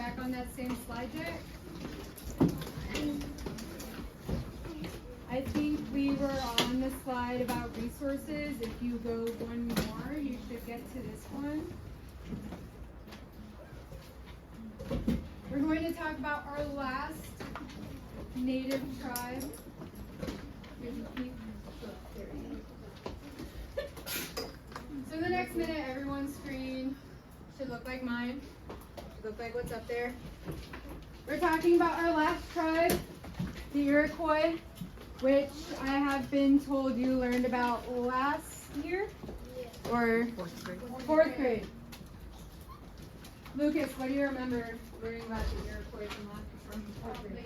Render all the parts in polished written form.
back on that same slide deck. I think we were on the slide about resources. If you go one more, you should get to this one. We're going to talk about our last native tribe. So the next minute, everyone's screen should look like mine. Should look like what's up there. We're talking about our last tribe, the Iroquois, which I have been told you learned about last year or fourth grade. Lucas, what do you remember learning about the Iroquois from fourth grade?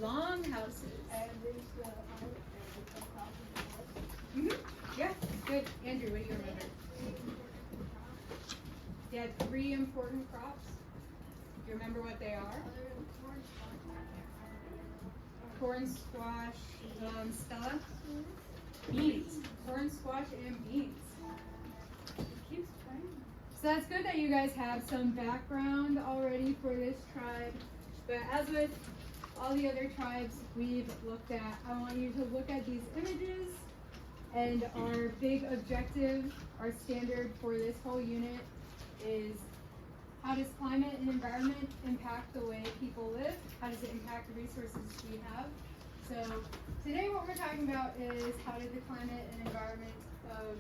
Long houses. Yeah, good. Andrew, what do you remember? They had 3 important crops. Do you remember what they are? Corn, squash, Stella? Beans. Corn, squash, and beans. So that's good that you guys have some background already for this tribe. But as with all the other tribes we've looked at, I want you to look at these images, and our big objective, our standard for this whole unit is how does climate and environment impact the way people live? How does it impact the resources we have? So today what we're talking about is how did the climate and environment of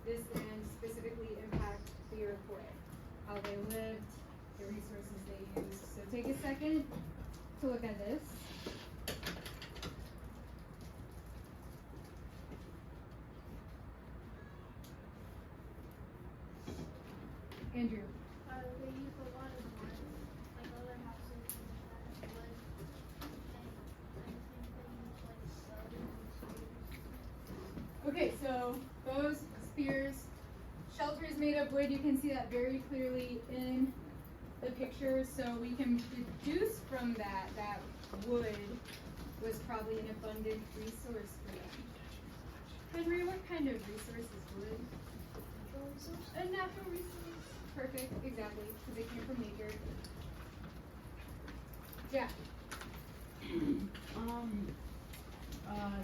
this land specifically impact the Iroquois? How they lived, the resources they used. So take a second to look at this. Andrew. They use a lot of wood, like other houses and wood, and Okay, so those spears, shelter is made of wood. You can see that very clearly in the picture. So we can deduce from that that wood was probably an abundant resource for them. Henry, what kind of resource is wood? A natural resource. Perfect, exactly, because it came from nature. Yeah.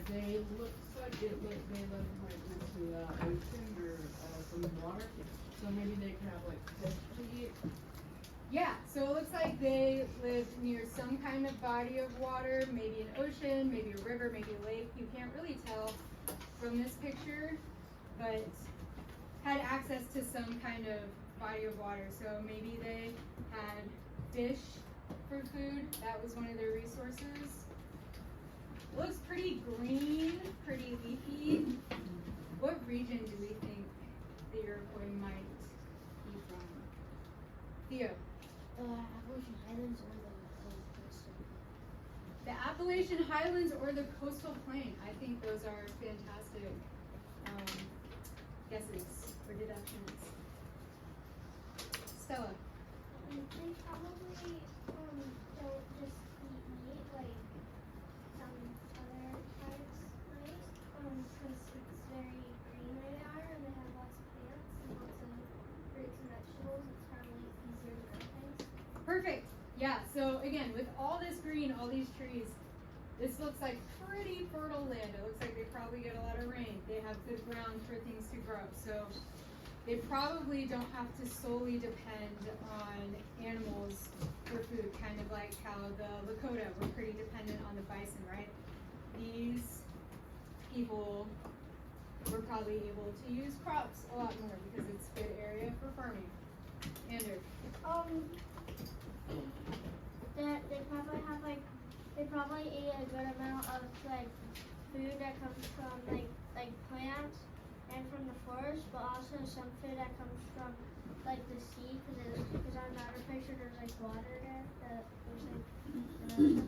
They looks like they live right next to the ocean or some water, so maybe they could have like fish to eat. Yeah, so it looks like they lived near some kind of body of water, maybe an ocean, maybe a river, maybe a lake. You can't really tell from this picture, but had access to some kind of body of water. So maybe they had fish for food. That was one of their resources. It looks pretty green, pretty leafy. What region do we think the Iroquois might be from? Theo. Appalachian Highlands or the coastal. The Appalachian Highlands or the coastal plain. I think those are fantastic guesses or deductions. Stella. They probably don't just eat meat like some other tribes might, because it's very green where they are, and they have lots of plants and lots of fruits and vegetables. It's probably easier to grow things. Perfect. Yeah, so again, with all this green, all these trees, this looks like pretty fertile land. It looks like they probably get a lot of rain. They have good ground for things to grow. So they probably don't have to solely depend on animals for food, kind of like how the Lakota were pretty dependent on the bison, right? These people were probably able to use crops a lot more because it's a good area for farming. Andrew. They probably eat a good amount of like food that comes from like plants and from the forest, but also some food that comes from like the sea, because on the other picture there's like water there that was like.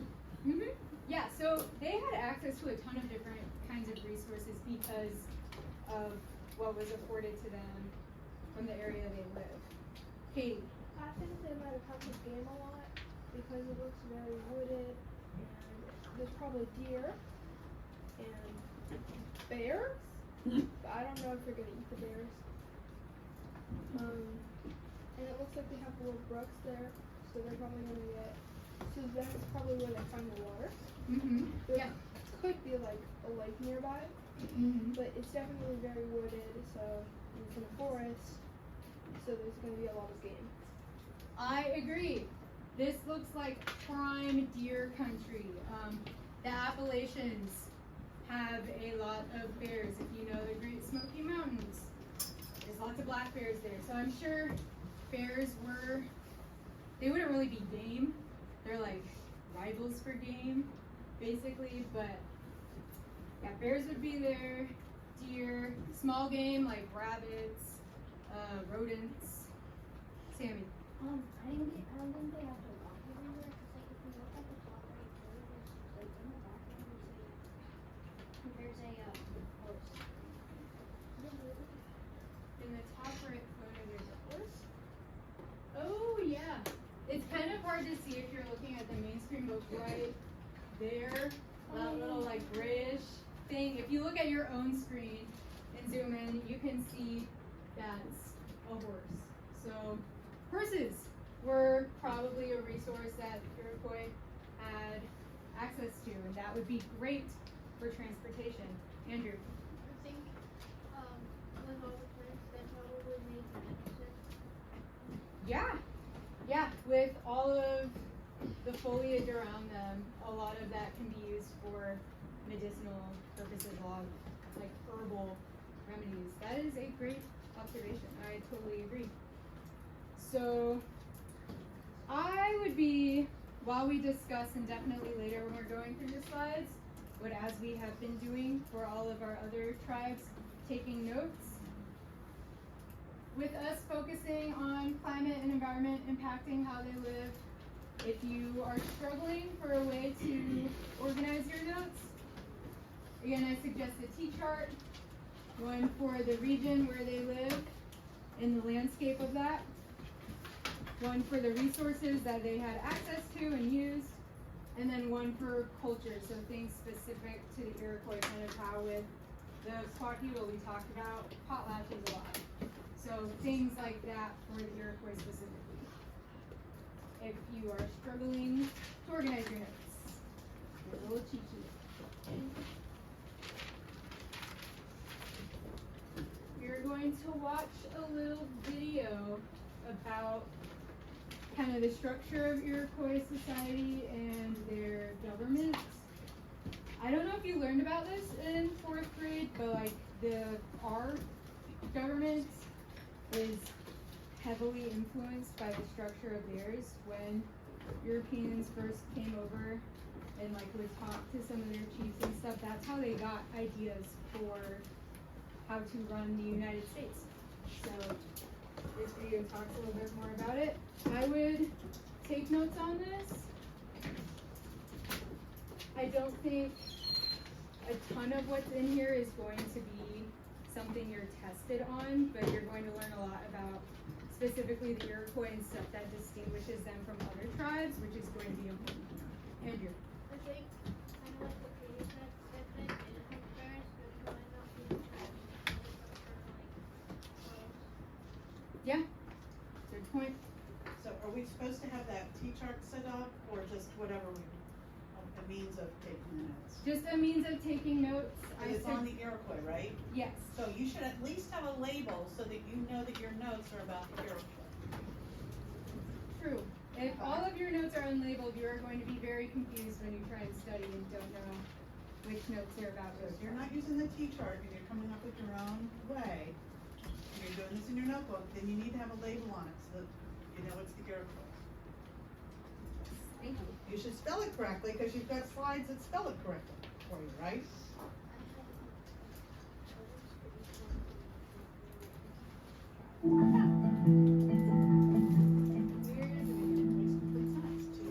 Yeah, so they had access to a ton of different kinds of resources because of what was afforded to them from the area they live. Katie. I think they might have hunted game a lot because it looks very wooded, and there's probably deer and bears. But I don't know if they're gonna eat the bears. like they have little brooks there, so they're probably gonna get. So that's probably where they find the water. Mm-hmm. There Yeah. could be like a lake nearby, Mm-hmm. but it's definitely very wooded. So it's in a forest, so there's gonna be a lot of game. I agree. This looks like prime deer country. The Appalachians have a lot of bears. If you know the Great Smoky Mountains, there's lots of black bears there. So I'm sure bears they wouldn't really be game. They're like rivals for game, basically. But yeah, bears would be there. Deer, small game like rabbits, rodents. Sammy. I don't think they have to walk everywhere, cause like if you look at the top right corner, there's like in the background there's a horse. In the top right corner, there's a horse. Oh yeah, it's kind of hard to see if you're looking at the main screen, but right there, that little like grayish thing. If you look at your own screen and zoom in, you can see that's a horse. So horses were probably a resource that Iroquois had access to, and that would be great for transportation. Andrew. I think with all the plants that probably made medicine. Yeah, with all of the foliage around them, a lot of that can be used for medicinal purposes, a lot of like herbal remedies. That is a great observation. I totally agree. So I would be, while we discuss, and definitely later when we're going through the slides, but as we have been doing for all of our other tribes, taking notes. With us focusing on climate and environment impacting how they live, if you are struggling for a way to organize your notes, again, I suggest a T-chart, one for the region where they live and the landscape of that, one for the resources that they had access to and used, and then one for culture, so things specific to the Iroquois, kind of how with the Squawky, what we talked about, potlatches a lot. So things like that for the Iroquois specifically. If you are struggling to organize your notes, there's a little cheat sheet. You're going to watch a little video about kind of the structure of Iroquois society and their government. I don't know if you learned about this in 4th grade, but like our government is heavily influenced by the structure of theirs. When Europeans first came over and like would talk to some of their chiefs and stuff, that's how they got ideas for how to run the United States. So this video talks a little bit more about it. I would take notes on this. I don't think a ton of what's in here is going to be something you're tested on, but you're going to learn a lot about specifically the Iroquois and stuff that distinguishes them from other tribes, which is going to be important to know. Andrew. I think kind of like what Katie said, I think it helps parents but it might not be the best Yeah, good point. So are we supposed to have that T-chart set up, or just whatever a means of taking the notes? Just a means of taking notes. And it's on the Iroquois, right? Yes. So you should at least have a label so that you know that your notes are about the Iroquois. True. If all of your notes are unlabeled, you are going to be very confused when you try and study and don't know which notes are about So which if you're one. not using the T-chart and you're coming up with your own way, and you're doing this in your notebook, then you need to have a label on it so that you know it's the Iroquois. Thank you. You should spell it correctly because you've got slides that spell it correctly for you, right?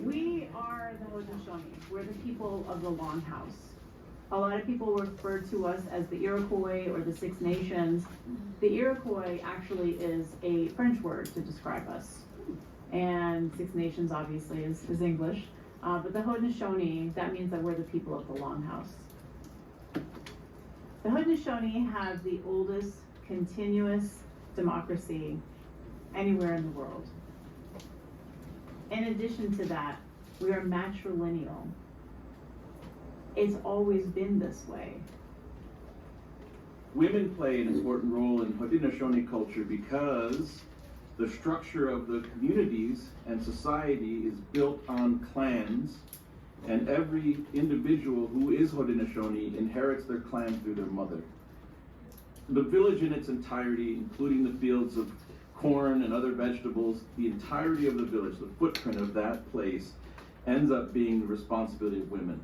We are the Haudenosaunee. We're the people of the Longhouse. A lot of people refer to us as the Iroquois or the Six Nations. The Iroquois actually is a French word to describe us. And Six Nations obviously is English. But the Haudenosaunee, that means that we're the people of the Longhouse. The Haudenosaunee have the oldest continuous democracy anywhere in the world. In addition to that, we are matrilineal. It's always been this way. Women play an important role in Haudenosaunee culture because the structure of the communities and society is built on clans, and every individual who is Haudenosaunee inherits their clan through their mother. The village in its entirety, including the fields of corn and other vegetables, the entirety of the village, the footprint of that place, ends up being the responsibility of women.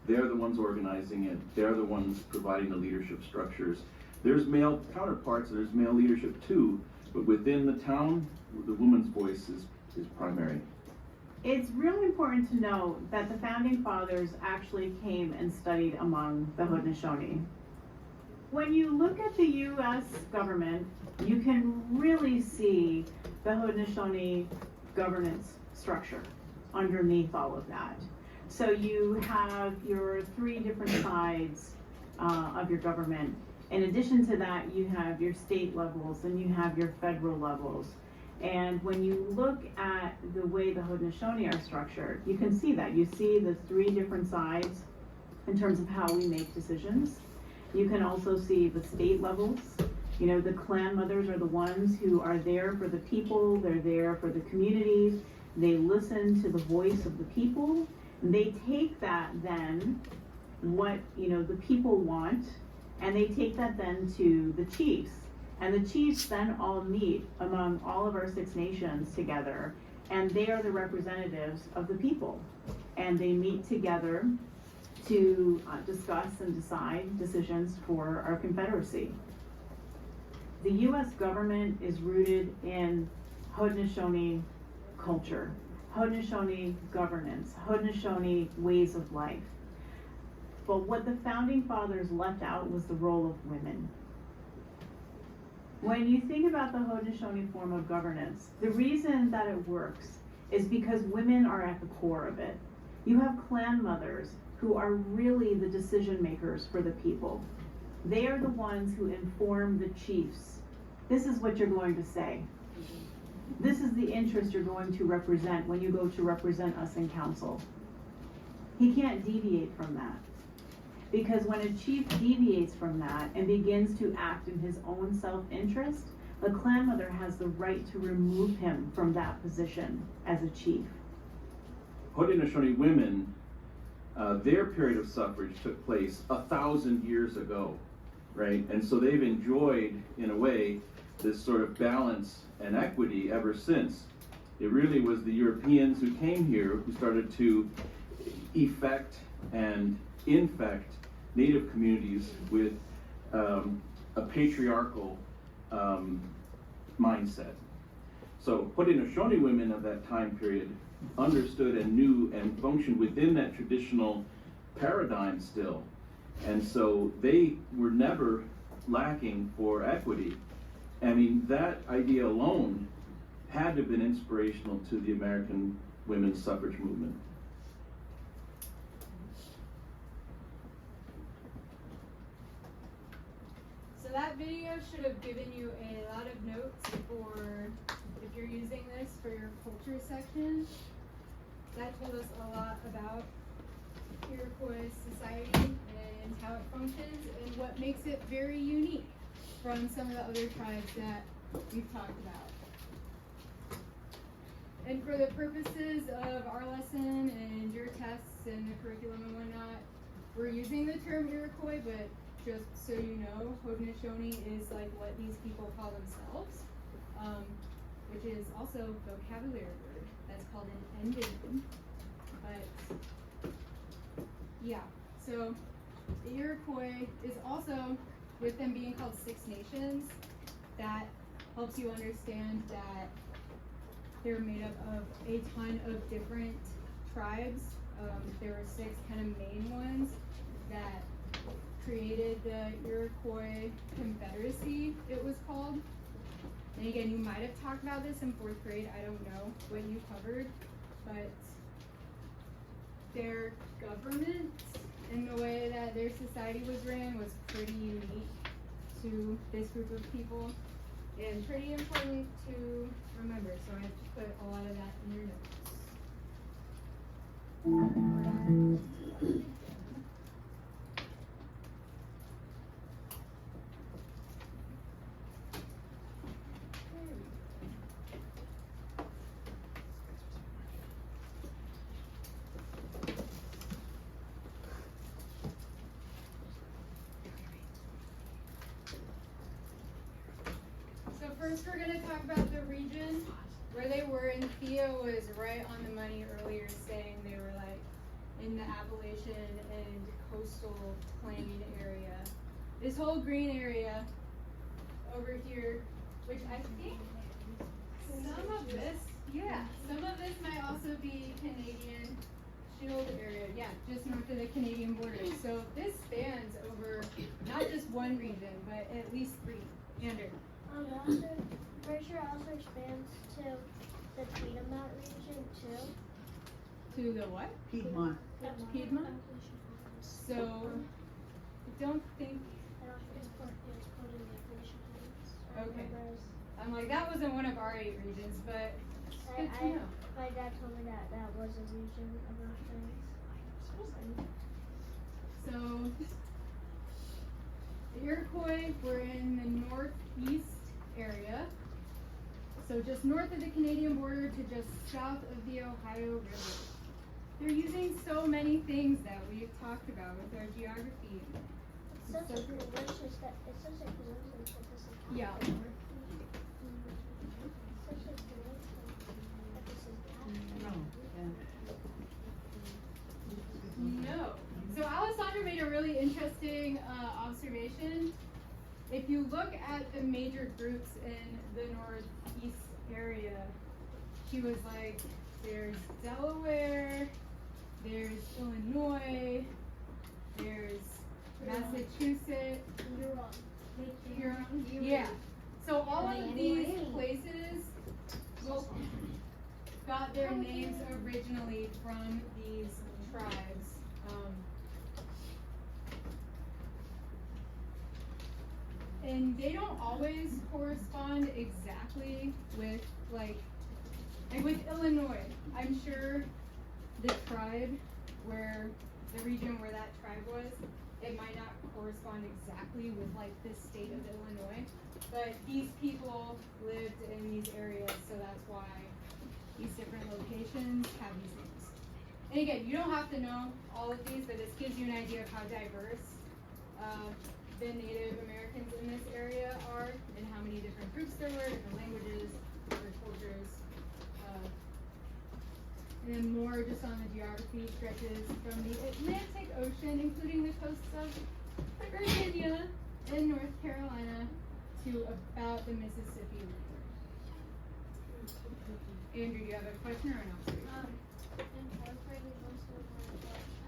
They're the ones organizing it. They're the ones providing the leadership structures. There's male counterparts, there's male leadership too, but within the town, the woman's voice is primary. It's really important to know that the founding fathers actually came and studied among the Haudenosaunee. When you look at the U.S. government, you can really see the Haudenosaunee governance structure underneath all of that. So you have your three different sides of your government. In addition to that, you have your state levels and you have your federal levels. And when you look at the way the Haudenosaunee are structured, you can see that. You see the three different sides in terms of how we make decisions. You can also see the state levels. You know, the clan mothers are the ones who are there for the people, they're there for the communities, they listen to the voice of the people. They take that then, what, you know, the people want, and they take that then to the chiefs. And the chiefs then all meet among all of our 6 nations together, and they are the representatives of the people. And they meet together to discuss and decide decisions for our confederacy. The U.S. government is rooted in Haudenosaunee culture, Haudenosaunee governance, Haudenosaunee ways of life. But what the founding fathers left out was the role of women. When you think about the Haudenosaunee form of governance, the reason that it works is because women are at the core of it. You have clan mothers who are really the decision makers for the people. They are the ones who inform the chiefs. This is what you're going to say. This is the interest you're going to represent when you go to represent us in council. He can't deviate from that. Because when a chief deviates from that and begins to act in his own self-interest, the clan mother has the right to remove him from that position as a chief. Haudenosaunee women, their period of suffrage took place 1,000 years ago, right? And so they've enjoyed, in a way, this sort of balance and equity ever since. It really was the Europeans who came here who started to effect and infect Native communities with a patriarchal mindset. So Haudenosaunee women of that time period understood and knew and functioned within that traditional paradigm still. And so they were never lacking for equity. I mean, that idea alone had to have been inspirational to the American women's suffrage movement. So that video should have given you a lot of notes for if you're using this for your culture section. That told us a lot about Iroquois society and how it functions and what makes it very unique from some of the other tribes that we've talked about. And for the purposes of our lesson and your tests and the curriculum and whatnot, we're using the term Iroquois, but just so you know, Haudenosaunee is like what these people call themselves, which is also a vocabulary word that's called an endonym. But yeah, so the Iroquois is also, with them being called 6 nations, that helps you understand that they're made up of a ton of different tribes. There were 6 kind of main ones that created the Iroquois Confederacy, it was called. And again, you might have talked about this in 4th grade, I don't know what you covered, but their government and the way that their society was ran was pretty unique to this group of people and pretty important to remember, so I have to put a lot of that in your notes. So first we're gonna talk about the region where they were, and Theo was right on the money earlier saying they were like in the Appalachian and coastal plain area. This whole green area over here, which I think some of this, yeah, some of this might also be Canadian Shield area, yeah, just north of the Canadian border. So this spans over not just one region, but at least three. Andrew. It also, pretty sure it also expands to the Piedmont region too. To the what? Piedmont. Piedmont? So, I don't think, It's put in the Appalachian Mountains. Okay. Remember, I'm like, that wasn't one of our 8 regions, but it's good to know. my dad told me that that was a region of our things. So, the Iroquois were in the northeast area. So just north of the Canadian border to just south of the Ohio River. They're using so many things that we've talked about with our geography. It's such a coincidence that this is Yeah. It's such a coincidence that this is happening. No. So Alessandra made a really interesting observation. If you look at the major groups in the northeast area, she was like, there's Delaware, there's Illinois, there's Massachusetts. You're wrong. Huron. Yeah. So all of these places got their names originally from these tribes. And they don't always correspond exactly with like with Illinois. I'm sure the tribe where the region where that tribe was, it might not correspond exactly with like the state of Illinois, but these people lived in these areas, so that's why these different locations have these names. And again, you don't have to know all of these, but this gives you an idea of how diverse the Native Americans in this area are, and how many different groups there were, different languages, different cultures. And then more just on the geography stretches from the Atlantic Ocean, including the coasts of Virginia and North Carolina, to about the Mississippi River. Andrew, do you have a question or an observation? In fourth grade, we mostly learned about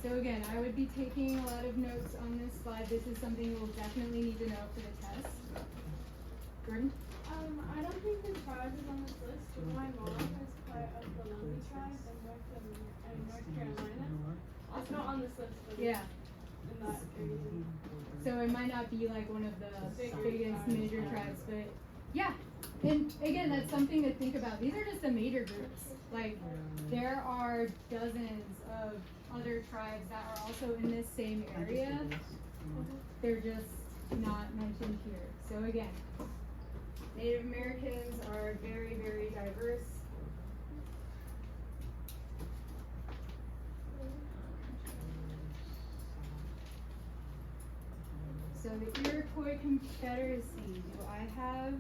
So again, I would be taking a lot of notes on this slide. This is something you'll definitely need to know for the test. Jordan? I don't think the tribe is on this list, but my mom is part of the Lumbee tribe in North Carolina. It's not on this list, but Yeah. in that area. So it might not be like one of the biggest major tribes, but yeah. And again, that's something to think about. These are just the major groups. Like, there are dozens of other tribes that are also in this same area. They're just not mentioned here. So again, Native Americans are very, very diverse. So the Iroquois Confederacy, do I have,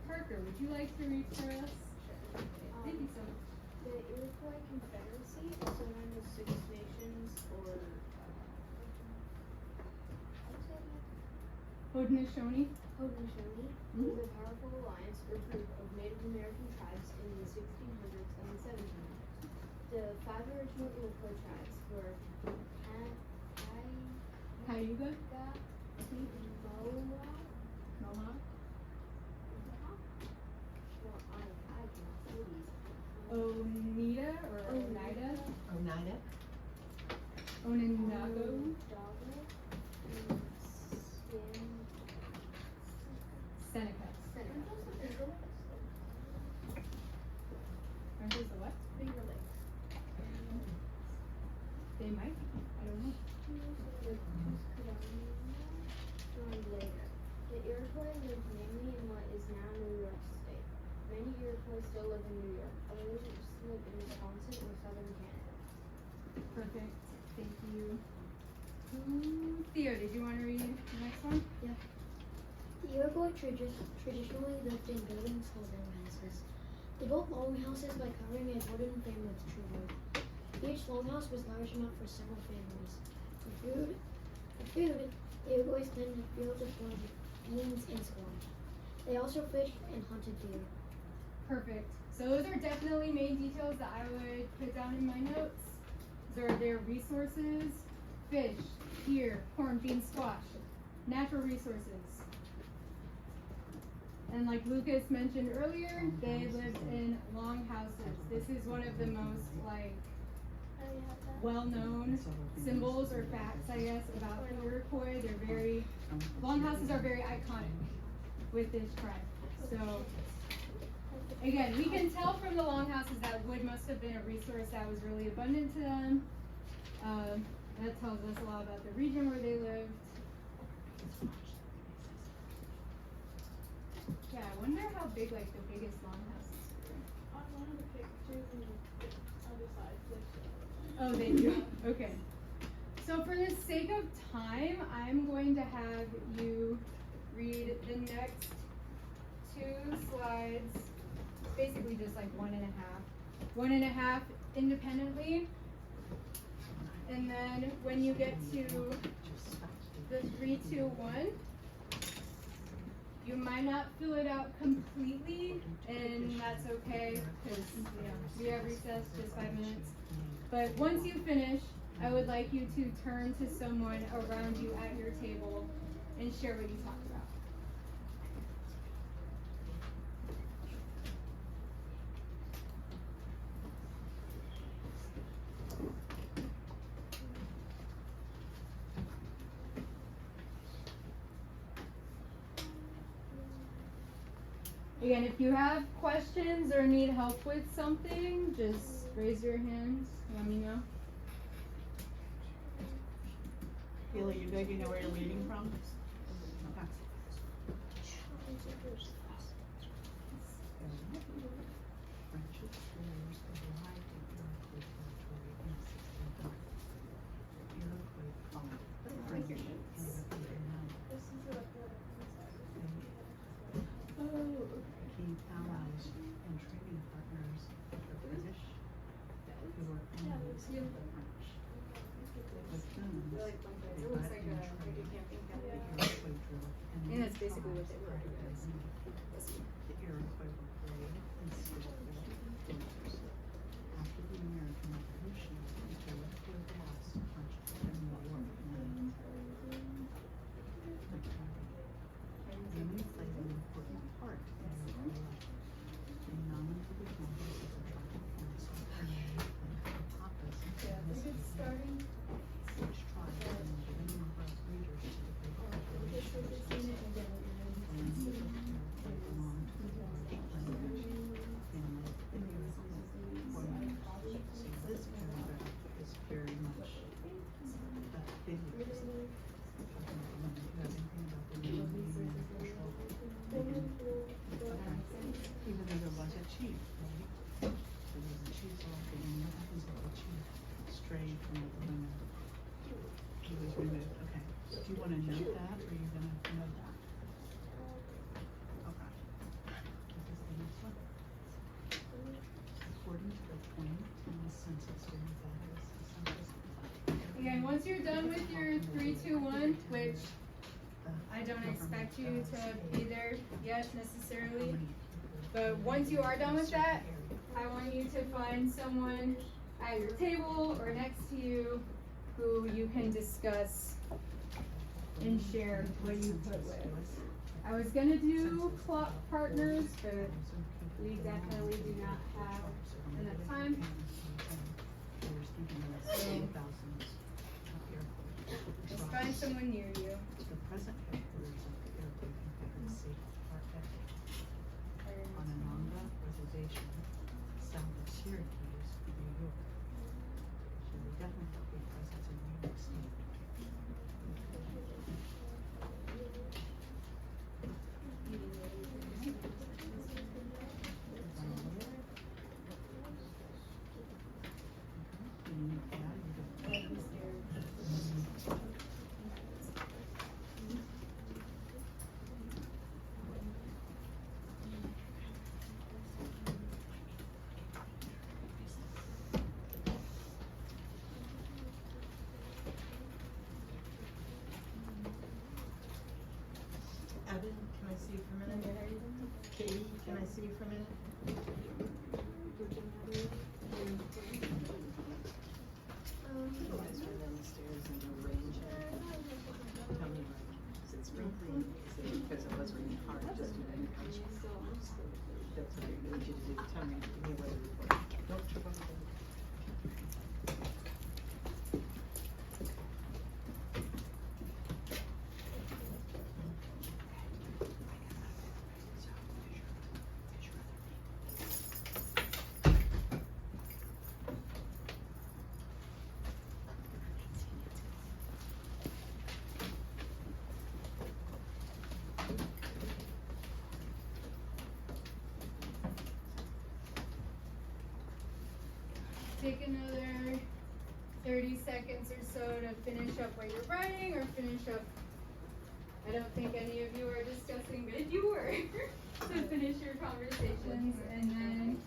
Parker, would you like to read for us? Thank you so much. The Iroquois Confederacy, also known as Six Nations or Haudenosaunee. Haudenosaunee, was a powerful alliance or group of Native American tribes in the 1600s and the 1700s. The 5 original Iroquois tribes were Cayuga. Mohawk, Mohawk. well, I cannot say these. Oneida or Oneida. Onondaga. don't know. Joined later. The Iroquois lived mainly in what is now New York State. Many Iroquois still live in New York. Others live in Wisconsin or southern Canada. Perfect. Thank you. Theo, did you want to read the next one? The Iroquois traditionally lived in buildings called longhouses. They built longhouses by covering a wooden frame with tree wood. Each longhouse was large enough for several families. For food, the Iroquois tended fields of corn, beans, and squash. They also fished and hunted deer. Perfect. So those are definitely main details that I would put down in my notes. Those are their resources: fish, deer, corn, beans, squash, natural resources. And like Lucas mentioned earlier, they lived in long houses. This is one of the most well-known symbols or facts, I guess, about the Iroquois. Long houses are very iconic with this tribe. So again, we can tell from the long houses that wood must have been a resource that was really abundant to them. That tells us a lot about the region where they lived. Yeah, I wonder how big the biggest longhouses were. On one of the pictures on the other side, Oh, they do. Okay. So for the sake of time, I'm going to have you read the next 2 slides, basically just like 1.5 independently. And then when you get to the 3, 2, 1, you might not fill it out completely, and that's okay, because we have recess, just 5 minutes. But once you finish, I would like you to turn to someone around you at your table and share what you talked about. Again, if you have questions or need help with something, just raise your hands, let me know. Kayla, you good? You know where you're reading from? Okay. became allies and trading partners of the British, who were enemies of the French. With whom they led in trade, the Iroquois drew And that's basically what they were, I guess. The Iroquois were brave and skillful warriors. After the American Revolution, the Iroquois lost much of their New York land. Women played an important part in Iroquois life. They nominated members of the tribal council and they played the office of the each tribe had a given number of leaders to the population. Land of the Iroquois belonged to the large lineage family of the Iroquois warriors. So this paragraph is very much figures. Do you have anything about the name being control? Even though there was a chief, right? There was a chief elected, and what happens if the chief strayed from the women? He was removed, okay. Do you wanna note that, or are you gonna know that? Okay. This is the next one. According to the 2010 census data, the census. Again, once you're done with your 3, 2, 1, which I don't expect you to be there yet necessarily, but once you are done with that, I want you to find someone at your table or next to you who you can discuss and share what you put with. I was gonna do plot partners, but we definitely do not have enough time. Just find someone near you. The present headquarters of the Iroquois Confederacy are at Onondaga Reservation, south of Syracuse, New York. So this definitely have a presence in New York State. Evan, can I see you for a minute? Katie, can I see you for a minute? Guys were downstairs and arrange it. Tell me, like, is it sprinkling? Is it because it was raining hard, just do it. That's what I need you to do. Tell me, give me a weather report. Nope, trouble. Take another 30 seconds or so to finish up what you're writing or finish up. I don't think any of you are discussing, but if you were, to finish your conversations, and then